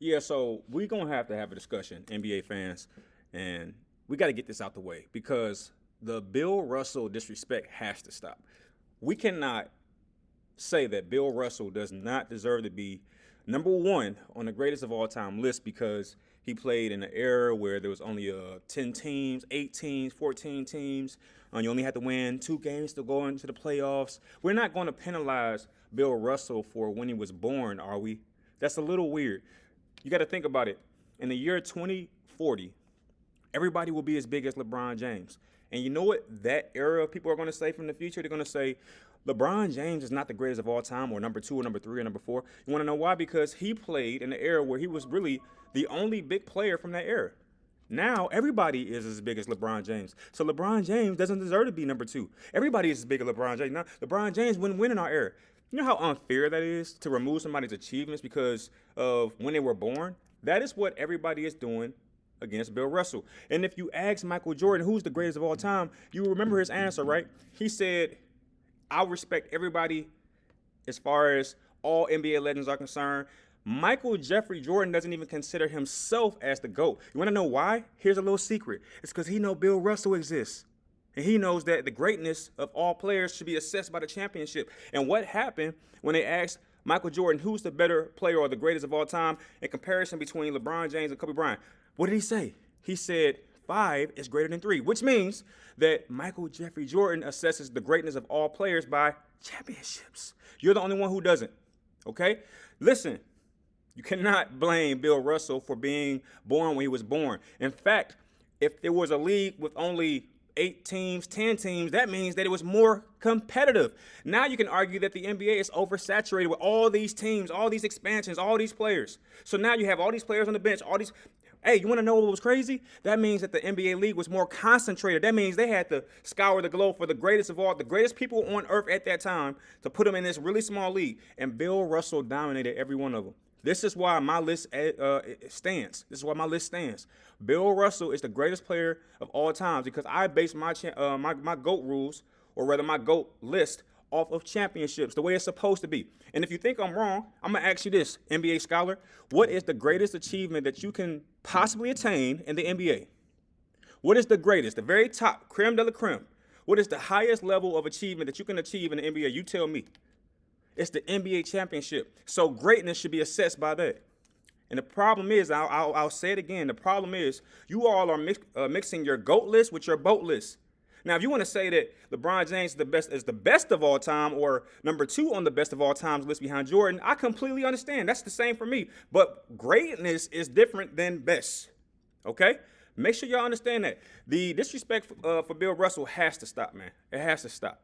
Yeah, so we're gonna have to have a discussion, NBA fans, and we got to get this out the way because the Bill Russell disrespect has to stop. We cannot say that Bill Russell does not deserve to be number one on the greatest of all time list because he played in an era where there was only 10 teams, 8 teams, 14 teams. You only had to win 2 games to go into the playoffs. We're not going to penalize Bill Russell for when he was born, are we? That's a little weird. You got to think about it. In the year 2040, everybody will be as big as LeBron James. And you know what that era of people are going to say from the future? They're going to say, LeBron James is not the greatest of all time, or number 2, or number 3, or number 4. You want to know why? Because he played in an era where he was really the only big player from that era. Now, everybody is as big as LeBron James. So LeBron James doesn't deserve to be number 2. Everybody is as big as LeBron James. Now, LeBron James wouldn't win in our era. You know how unfair that is to remove somebody's achievements because of when they were born? That is what everybody is doing against Bill Russell. And if you ask Michael Jordan, who's the greatest of all time, you remember his answer, right? He said, I respect everybody as far as all NBA legends are concerned. Michael Jeffrey Jordan doesn't even consider himself as the GOAT. You want to know why? Here's a little secret. It's because he knows Bill Russell exists. And he knows that the greatness of all players should be assessed by the championship. And what happened when they asked Michael Jordan, who's the better player or the greatest of all time in comparison between LeBron James and Kobe Bryant? What did he say? He said 5 is greater than 3, which means that Michael Jeffrey Jordan assesses the greatness of all players by championships. You're the only one who doesn't, okay? Listen, you cannot blame Bill Russell for being born when he was born. In fact, if there was a league with only 8 teams, 10 teams, that means that it was more competitive. Now you can argue that the NBA is oversaturated with all these teams, all these expansions, all these players. So now you have all these players on the bench, all these. Hey, you want to know what was crazy? That means that the NBA league was more concentrated. That means they had to scour the globe for the greatest of all, the greatest people on earth at that time to put them in this really small league. And Bill Russell dominated every one of them. This is why my list stands. This is why my list stands. Bill Russell is the greatest player of all times because I base my GOAT rules, or rather my GOAT list, off of championships, the way it's supposed to be. And if you think I'm wrong, I'm going to ask you this, NBA scholar. What is the greatest achievement that you can possibly attain in the NBA? What is the greatest, the very top, creme de la creme? What is the highest level of achievement that you can achieve in the NBA? You tell me. It's the NBA championship. So greatness should be assessed by that. And the problem is, I'll say it again, the problem is you all are mixing your GOAT list with your boat list. Now, if you want to say that LeBron James is the best of all time or number 2 on the best of all times list behind Jordan, I completely understand. That's the same for me. But greatness is different than best, okay? Make sure y'all understand that. The disrespect for Bill Russell has to stop, man. It has to stop.